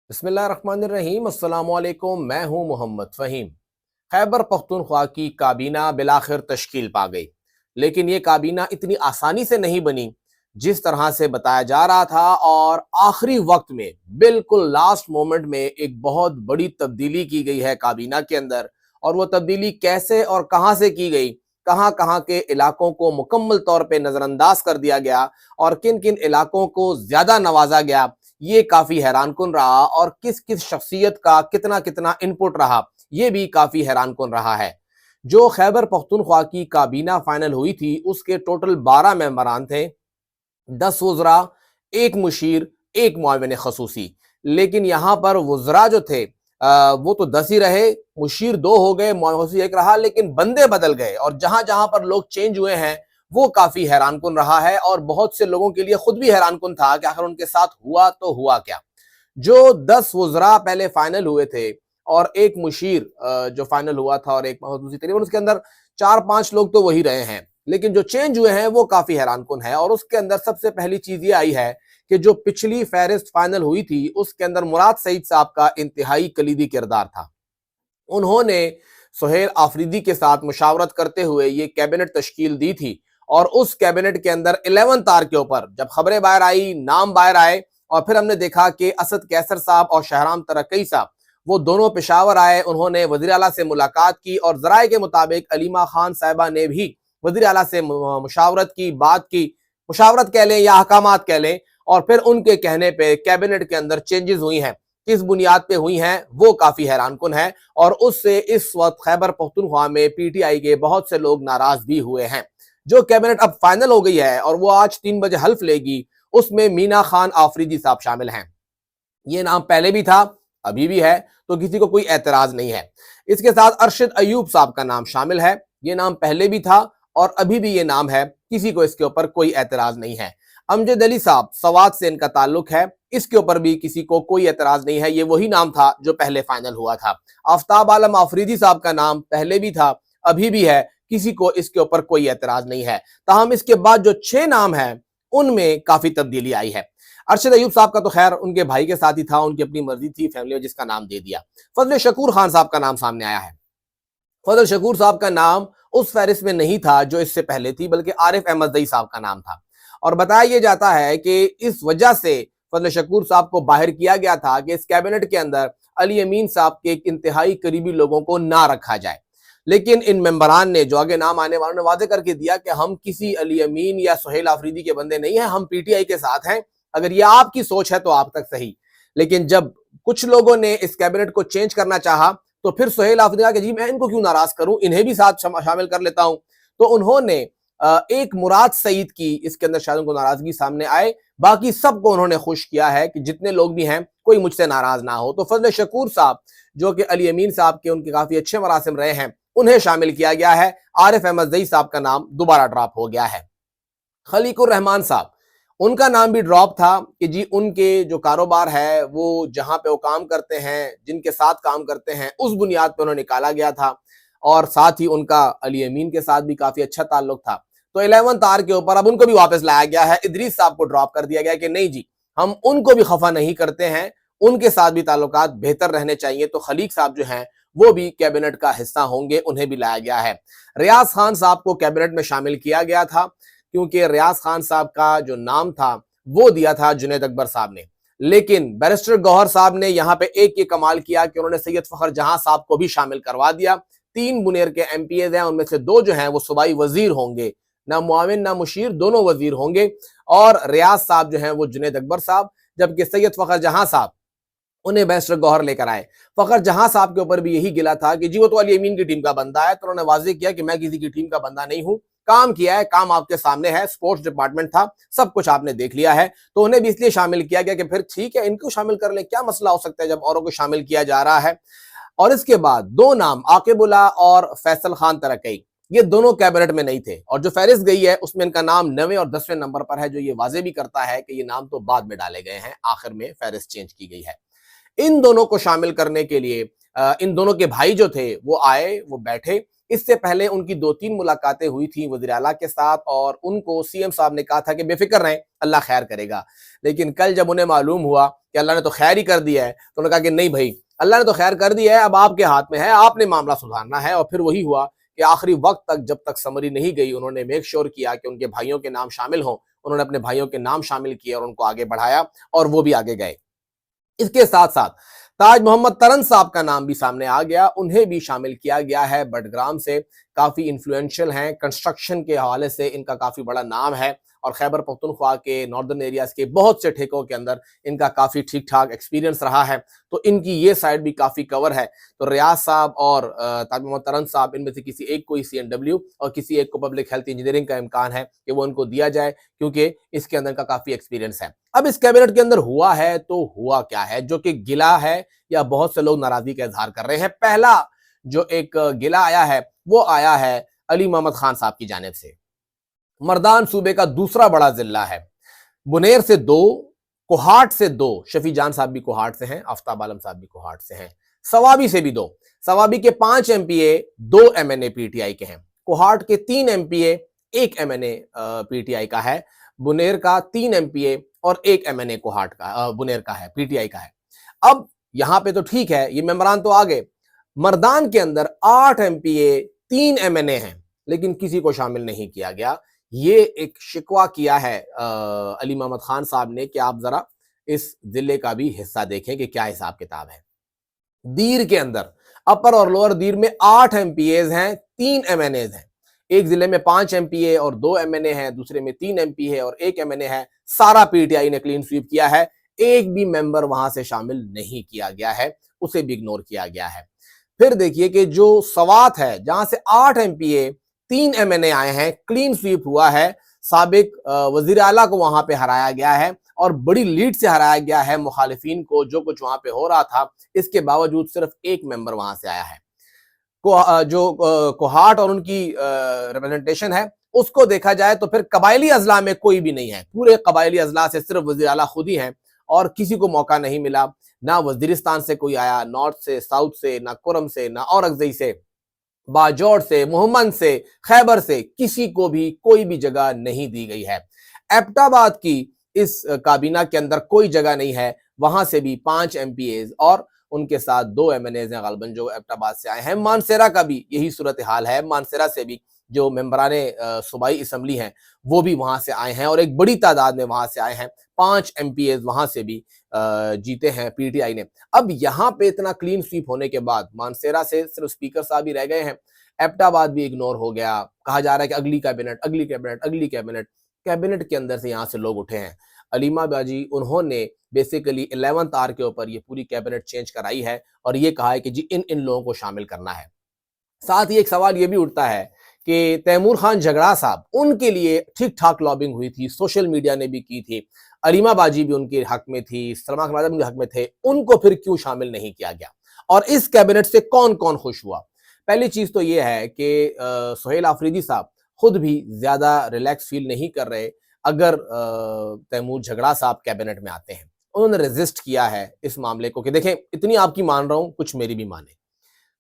बिस्मिल्लाहिर्रहमानिर्रहीम। अस्सलामुअलैकुम। मैं हूं मोहम्मद फ़हीम। खैबर पख्तूनख्वा की काबीना बिलाखिर तश्कील पा गई, लेकिन ये काबीना इतनी आसानी से नहीं बनी जिस तरह से बताया जा रहा था। और आखिरी वक्त में बिल्कुल लास्ट मोमेंट में एक बहुत बड़ी तब्दीली की गई है काबीना के अंदर। और वो तब्दीली कैसे और कहां से की गई, कहां कहां के इलाकों को मुकम्मल तौर पे नजरअंदाज कर दिया गया और किन किन इलाकों को ज्यादा नवाजा गया, ये काफी हैरानकुन रहा। और किस किस शख्सियत का कितना कितना इनपुट रहा, ये भी काफी हैरानकुन रहा है। जो खैबर पख्तूनख्वा की काबीना फाइनल हुई थी उसके टोटल 12 मेंबरान थे, 10 वज़रा, एक मुशीर, एक मुआविन खसूसी। लेकिन यहाँ पर वज़रा जो थे वो तो 10 ही रहे, मुशीर 2 हो गए, मुआविन खसूसी 1 रहा, लेकिन बंदे बदल गए। और जहां जहां पर लोग चेंज हुए हैं वो काफी हैरानकुन रहा है। और बहुत से लोगों के लिए खुद भी हैरानकुन था कि आखिर उनके साथ हुआ तो हुआ क्या। जो 10 वज़रा पहले फाइनल हुए थे और एक मुशीर जो फाइनल हुआ था और एक खसूसी, तकरीबन उसके अंदर 4-5 लोग तो वही रहे हैं, लेकिन जो चेंज हुए हैं वो काफी हैरानकुन है। और उसके अंदर सबसे पहली चीज ये आई है कि जो पिछली फहरिस्त फाइनल हुई थी उसके अंदर मुराद सईद साहब का इंतहाई कलीदी किरदार था। उन्होंने सुहेल आफरीदी के साथ मुशावरत करते हुए ये कैबिनेट तश्कील दी थी। और उस कैबिनेट के अंदर 11 तार के ऊपर जब खबरें बाहर आई, नाम बाहर आए, और फिर हमने देखा कि असद कैसर साहब और शहराम तरक्की साहब वो दोनों पेशावर आए, उन्होंने वज़ीर आला से मुलाकात की। और जराए के मुताबिक अलीमा खान साहिबा ने भी वज़ीर आला से मुशावरत की, बात की, मुशावरत कह लें या अहकामात कह लें। और फिर उनके कहने पे कैबिनेट के अंदर चेंजेस हुई हैं, किस बुनियाद पे हुई हैं वो काफी हैरानकुन है। और उससे इस वक्त खैबर पख्तूनख्वा में पीटीआई के बहुत से लोग नाराज भी हुए हैं। जो कैबिनेट अब फाइनल हो गई है और वो आज 3 बजे हल्फ लेगी, उसमें मीना खान आफरीदी साहब शामिल हैं। ये नाम पहले भी था, अभी भी है, तो किसी को कोई एतराज नहीं है। इसके साथ अरशद अयूब साहब का नाम शामिल है। ये नाम पहले भी था और अभी भी ये नाम है, किसी को इसके ऊपर कोई एतराज नहीं है। अमजद अली साहब, सवात से इनका ताल्लुक है, इसके ऊपर भी किसी को कोई एतराज नहीं है, ये वही नाम था जो पहले फाइनल हुआ था। आफ्ताब आलम आफरीदी साहब का नाम पहले भी था, अभी भी है, किसी को इसके ऊपर कोई एतराज नहीं है। ताहम इसके बाद जो 6 नाम है उनमें काफी तब्दीली आई है। अरशद अयूब साहब का तो खैर उनके भाई के साथ ही था, उनकी अपनी मर्जी थी, फैमिली में जिसका नाम दे दिया। फजल शकूर खान साहब का नाम सामने आया है। फजल शकूर साहब का नाम उस फहरिस्त में नहीं था जो इससे पहले थी, बल्कि आरिफ अहमद दई साहब का नाम था। और बताया यह जाता है कि इस वजह से फजल शकूर साहब को बाहर किया गया था कि इस कैबिनेट के अंदर अली अमीन साहब के एक इंतहाई करीबी लोगों को ना रखा जाए। लेकिन इन मेंबरान ने, जो आगे नाम आने वालों ने, वादे करके दिया कि हम किसी अली अमीन या सुहेल आफरीदी के बंदे नहीं हैं, हम पीटीआई के साथ हैं। अगर ये आपकी सोच है तो आप तक सही। लेकिन जब कुछ लोगों ने इस कैबिनेट को चेंज करना चाहा तो फिर सुहेल आफरीदी कहा कि जी मैं इनको क्यों नाराज करूं, इन्हें भी साथ शामिल कर लेता हूं। तो उन्होंने एक मुराद सईद की इसके अंदर शायद उनको नाराजगी सामने आए, बाकी सबको उन्होंने खुश किया है कि जितने लोग भी हैं कोई मुझसे नाराज ना हो। तो फजल शकूर साहब जो कि अली अमीन साहब के उनके काफी अच्छे मरासिम रहे हैं, उन्हें शामिल किया गया है। आरिफ अहमद दई साहब का नाम दोबारा ड्रॉप हो गया है। खलीकुर रहमान साहब, उनका नाम भी ड्रॉप था कि जी उनके जो कारोबार है वो जहां पे वो काम करते हैं, जिनके साथ काम करते हैं, उस बुनियाद पर उन्हें निकाला गया था। और साथ ही उनका अली अमीन के साथ भी काफी अच्छा ताल्लुक था। तो 11 तार के ऊपर अब उनको भी वापस लाया गया है। इदरीस साहब को ड्रॉप कर दिया गया कि नहीं जी, हम उनको भी खफा नहीं करते हैं, उनके साथ भी ताल्लुकात बेहतर रहने चाहिए। तो खलीक साहब जो हैं वो भी कैबिनेट का हिस्सा होंगे, उन्हें भी लाया गया है। रियाज खान साहब को कैबिनेट में शामिल किया गया था क्योंकि रियाज खान साहब का जो नाम था वो दिया था जुनैद अकबर साहब ने। लेकिन बैरिस्टर गौहर साहब ने यहाँ पे एक ये कमाल किया कि उन्होंने सैयद फखर जहां साहब को भी शामिल करवा दिया। 3 बुनेर के एमपीएज हैं, उनमें से 2 जो हैं वो सूबाई वजीर होंगे, ना मुआविन ना मुशीर, दोनों वजीर होंगे। और रियाज साहब जो हैं वो जुनैद अकबर साहब, जबकि सैयद फखर जहां साहब उन्हें बैरिस्टर गौहर लेकर आए। फखर जहां साहब के ऊपर भी यही गिला था कि जी वो तो अली अमीन की टीम का बंदा है। तो उन्होंने वाजे किया कि मैं किसी की टीम का बंदा नहीं हूं, काम किया है, काम आपके सामने है, स्पोर्ट्स डिपार्टमेंट था, सब कुछ आपने देख लिया है। तो उन्हें भी इसलिए शामिल किया गया कि फिर ठीक है इनको शामिल कर ले, क्या मसला हो सकता है जब औरों को शामिल किया जा रहा है। और इसके बाद 2 नाम, आकिबुल्ला और फैसल खान तरक्की, ये दोनों कैबिनेट में नहीं थे। और जो फहरिस्त गई है उसमें इनका नाम 9वें और 10वें नंबर पर है, जो ये वाजे भी करता है कि ये नाम तो बाद में डाले गए हैं, आखिर में फहरिस्त चेंज की गई है। इन दोनों को शामिल करने के लिए इन दोनों के भाई जो थे वो आए, वो बैठे इससे पहले उनकी 2-3 मुलाकातें हुई थी वज़ीर आला के साथ और उनको सीएम साहब ने कहा था कि बेफिक्र रहें, अल्लाह खैर करेगा। लेकिन कल जब उन्हें मालूम हुआ कि अल्लाह ने तो खैर ही कर दिया है, तो उन्होंने कहा कि नहीं भाई, अल्लाह ने तो खैर कर दिया है, अब आपके हाथ में है, आपने मामला सुधारना है। और फिर वही हुआ कि आखिरी वक्त तक जब तक समरी नहीं गई, उन्होंने मेक श्योर किया कि उनके भाइयों के नाम शामिल हों। उन्होंने अपने भाइयों के नाम शामिल किए और उनको आगे बढ़ाया और वो भी आगे गए। इसके साथ साथ ताज मोहम्मद तरन साहब का नाम भी सामने आ गया, उन्हें भी शामिल किया गया है। बडग्राम से काफी इन्फ्लुएंशियल हैं, कंस्ट्रक्शन के हवाले से इनका काफी बड़ा नाम है और खैबर पख्तूनख्वा के नॉर्दर्न एरियाज के बहुत से ठेकों के अंदर इनका काफी ठीक ठाक एक्सपीरियंस रहा है, तो इनकी ये साइड भी काफी कवर है। तो रियाज साहब और ताज मोहम्मद तरन साहब, इनमें से किसी एक को CNW और किसी एक को पब्लिक हेल्थ इंजीनियरिंग का इम्कान है कि वो इनको दिया जाए, क्योंकि इसके अंदर का काफी एक्सपीरियंस है। अब इस कैबिनेट के अंदर हुआ है तो हुआ क्या है, जो कि गिला है या बहुत से लोग नाराजगी का इजहार कर रहे हैं। पहला जो एक गिला आया है वो आया है अली मोहम्मद खान साहब की जानिब से। मर्दान सूबे का दूसरा बड़ा जिला है। बुनेर से 2, कोहाट से 2, शफी जान साहब भी कोहाट से हैं, आफ्ताब आलम साहब भी कोहाट से हैं, सवाबी से भी 2। सवाबी के 5 MPA, 2 MNA PTI के हैं। कोहाट के 3 MPA, 1 MNA PTI का है। बुनेर का 3 MPA और 1 MNA कोहाट का बुनेर का है, PTI का है। अब यहां पे तो ठीक है, ये मेंबरान तो आ गए। मर्दान के अंदर 8 MPA, 3 MNA हैं, लेकिन किसी को शामिल नहीं किया गया। ये एक शिकवा किया है अली मोहम्मद खान साहब ने कि आप जरा इस जिले का भी हिस्सा देखें कि क्या हिसाब किताब है। दीर के अंदर अपर और लोअर दीर में 8 MPAs हैं, 3 MNAs हैं। एक जिले में 5 MPA और 2 MNA हैं, दूसरे में 3 MP है और 1 MNA है। सारा PTI ने क्लीन स्वीप किया है, एक भी मेंबर वहां से शामिल नहीं किया गया है, उसे भी इग्नोर किया गया है। फिर देखिए कि जो सवात है, जहां से 8 MPA, 3 MNA आए हैं, क्लीन स्वीप हुआ है। साबिक वजीर आला को वहां पे हराया गया है और बड़ी लीड से हराया गया है मुखालिफिन को। जो कुछ वहां पे हो रहा था, इसके बावजूद सिर्फ एक मेंबर वहां से आया है। कोहाट और उनकी रिप्रेजेंटेशन है, उसको देखा जाए तो फिर कबायली अजला में कोई भी नहीं है। पूरे कबायली अजला से सिर्फ वजीर आला खुद ही हैं और किसी को मौका नहीं मिला। ना वजीरिस्तान से कोई आया, नॉर्थ से, साउथ से, ना कुरम से, ना औरंगजेई से, बाजौर से, मोहम्मद से, खैबर से, किसी को भी कोई भी जगह नहीं दी गई है। एबटाबाद की इस काबीना के अंदर कोई जगह नहीं है, वहां से भी 5 MPAs और उनके साथ 2 MNAs हैं गालबन जो एबटाबाद से आए हैं। मानसेरा का भी यही सूरत हाल है, मानसेरा से भी जो मेंबराने सूबाई असम्बली हैं वो भी वहां से आए हैं और एक बड़ी तादाद में वहां से आए हैं। 5 MPAs वहां से भी जीते हैं PTI ने। अब यहाँ पे इतना क्लीन स्वीप होने के बाद मानसेरा से सिर्फ स्पीकर साहब ही रह गए हैं, एबटाबाद भी इग्नोर हो गया। कहा जा रहा है कि अगली कैबिनेट, अगली कैबिनेट, अगली कैबिनेट। कैबिनेट के अंदर से यहाँ से लोग उठे हैं। अलीमा बाजी, उन्होंने बेसिकली 11th आवर के ऊपर ये पूरी कैबिनेट चेंज कराई है और ये कहा है कि जी इन इन लोगों को शामिल करना है। साथ ही एक सवाल ये भी उठता है कि तैमूर खान झगड़ा साहब, उनके लिए ठीक ठाक लॉबिंग हुई थी, सोशल मीडिया ने भी की थी, अलीमा बाजी भी उनके हक में थी, सलमा खान उनके हक में थे, उनको फिर क्यों शामिल नहीं किया गया? और इस कैबिनेट से कौन कौन खुश हुआ? पहली चीज तो ये है कि सुहेल आफरीदी साहब खुद भी ज्यादा रिलैक्स फील नहीं कर रहे अगर तैमूर झगड़ा साहब कैबिनेट में आते हैं। उन्होंने रेजिस्ट किया है इस मामले को कि देखें, इतनी आपकी मान रहा हूं, कुछ मेरी भी माने,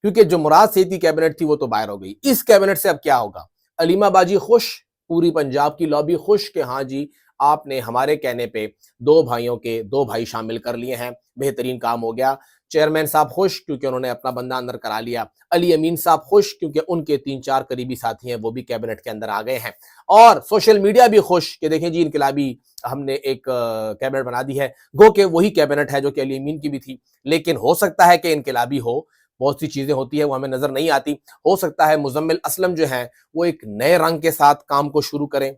क्योंकि जो मुराद सेठी कैबिनेट थी वो तो बाहर हो गई। इस कैबिनेट से अब क्या होगा? अलीमा बाजी खुश, पूरी पंजाब की लॉबी खुश कि हाँ जी, आपने हमारे कहने पे 2 भाइयों के 2 भाई शामिल कर लिए हैं, बेहतरीन काम हो गया। चेयरमैन साहब खुश क्योंकि उन्होंने अपना बंदा अंदर करा लिया। अली अमीन साहब खुश क्योंकि उनके 3-4 करीबी साथी हैं वो भी कैबिनेट के अंदर आ गए हैं। और सोशल मीडिया भी खुश कि देखें जी, इनकलाबी हमने एक कैबिनेट बना दी है। गो के वही कैबिनेट है जो कि अली अमीन की भी थी, लेकिन हो सकता है कि इनकलाबी हो, बहुत सी चीजें होती है वो हमें नजर नहीं आती। हो सकता है मुजम्मिल असलम जो है वो एक नए रंग के साथ काम को शुरू करें,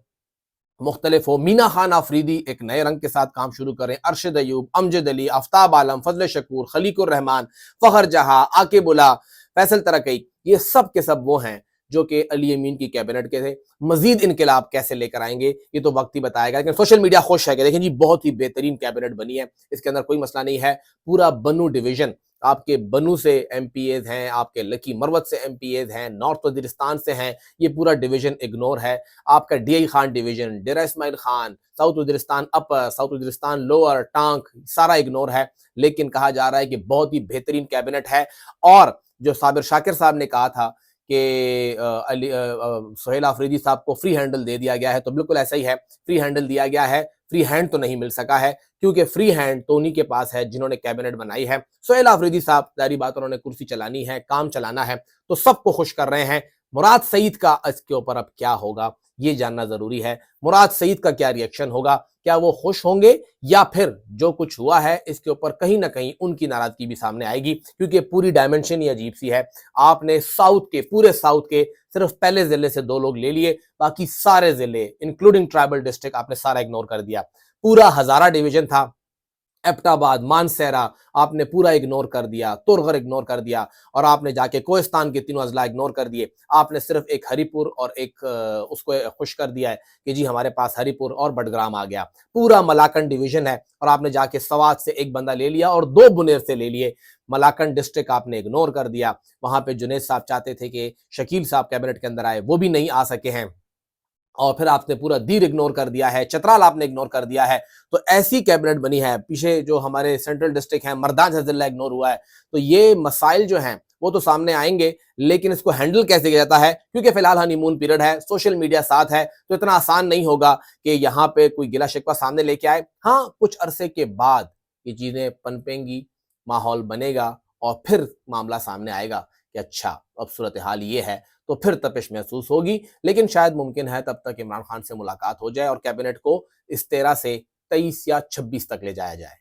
मुख्तलिफ हो। मीना खान आफरीदी एक नए रंग के साथ काम शुरू करें। अरशद अयूब, अमजद अली, आफ्ताब आलम, फजल शकूर, खलीकुर रहमान, फखर जहां, आकिबुल्ला, फैसल तरकई, ये सब के सब वो हैं जो कि अली अमीन की कैबिनेट के थे। मजीद इनकलाब कैसे लेकर आएंगे ये तो वक्त ही बताएगा, लेकिन सोशल मीडिया खुश है कि देखें जी, बहुत ही बेहतरीन कैबिनेट बनी है, इसके अंदर कोई मसला नहीं है। पूरा बनू डिवीजन, आपके बनू से MPAs हैं, आपके लकी मरवत से MPAs हैं, नॉर्थ वजीरिस्तान से हैं, ये पूरा डिवीजन इग्नोर है। आपका DI खान डिवीजन, डेरा इस्माइल खान, साउथ वजीरिस्तान अपर, साउथ वजीरिस्तान लोअर, टांक, सारा इग्नोर है। लेकिन कहा जा रहा है कि बहुत ही बेहतरीन कैबिनेट है। और जो साबिर शाकिर साहब ने कहा था कि सुहेल आफरीदी साहब को फ्री हैंडल दे दिया गया है, तो बिल्कुल ऐसा ही है, फ्री हैंडल दिया गया है, फ्री हैंड तो नहीं मिल सका है, क्योंकि फ्री हैंड तो उन्हीं के पास है जिन्होंने कैबिनेट बनाई है। सुहेल आफरीदी साहब, जारी बात, उन्होंने कुर्सी चलानी है, काम चलाना है, तो सबको खुश कर रहे हैं। मुराद सईद का इसके ऊपर अब क्या होगा, ये जानना जरूरी है। मुराद सईद का क्या रिएक्शन होगा, क्या वो खुश होंगे, या फिर जो कुछ हुआ है इसके ऊपर कहीं ना कहीं उनकी नाराजगी भी सामने आएगी, क्योंकि पूरी डायमेंशन ही अजीब सी है। आपने साउथ के, पूरे साउथ के सिर्फ पहले जिले से 2 लोग ले लिए, बाकी सारे जिले इंक्लूडिंग ट्राइबल डिस्ट्रिक्ट आपने सारा इग्नोर कर दिया। पूरा हजारा डिवीजन था, एबटाबाद, मानसेरा आपने पूरा इग्नोर कर दिया, तुरगर इग्नोर कर दिया, और आपने जाके कोहिस्तान के तीनों अजला इग्नोर कर दिए। आपने सिर्फ एक हरिपुर और एक उसको खुश कर दिया है कि जी हमारे पास हरिपुर और बडग्राम आ गया। पूरा मलाकन डिवीजन है, और आपने जाके सवात से एक बंदा ले लिया और 2 बुनेर से ले लिए। मलाकन डिस्ट्रिक्ट आपने इग्नोर कर दिया। वहां पे जुनेद साहब चाहते थे कि शकील साहब कैबिनेट के अंदर आए, वो भी नहीं आ सके हैं। और फिर आपने पूरा दीर इग्नोर कर दिया है, चतराल आपने इग्नोर कर दिया है। तो ऐसी कैबिनेट बनी है। पीछे जो हमारे सेंट्रल डिस्ट्रिक्ट है, मर्दान जिला इग्नोर हुआ है। तो ये मसाइल जो हैं वो तो सामने आएंगे, लेकिन इसको हैंडल कैसे किया जाता है, क्योंकि फिलहाल हनीमून पीरियड है, सोशल मीडिया साथ है, तो इतना आसान नहीं होगा कि यहाँ पे कोई गिला शिकवा सामने लेके आए। हाँ, कुछ अरसे के बाद ये चीजें पनपेंगी, माहौल बनेगा, और फिर मामला सामने आएगा कि अच्छा अब सूरत हाल ये है, तो फिर तपिश महसूस होगी। लेकिन शायद मुमकिन है तब तक इमरान खान से मुलाकात हो जाए और कैबिनेट को इस 13 से 23 या 26 तक ले जाया जाए।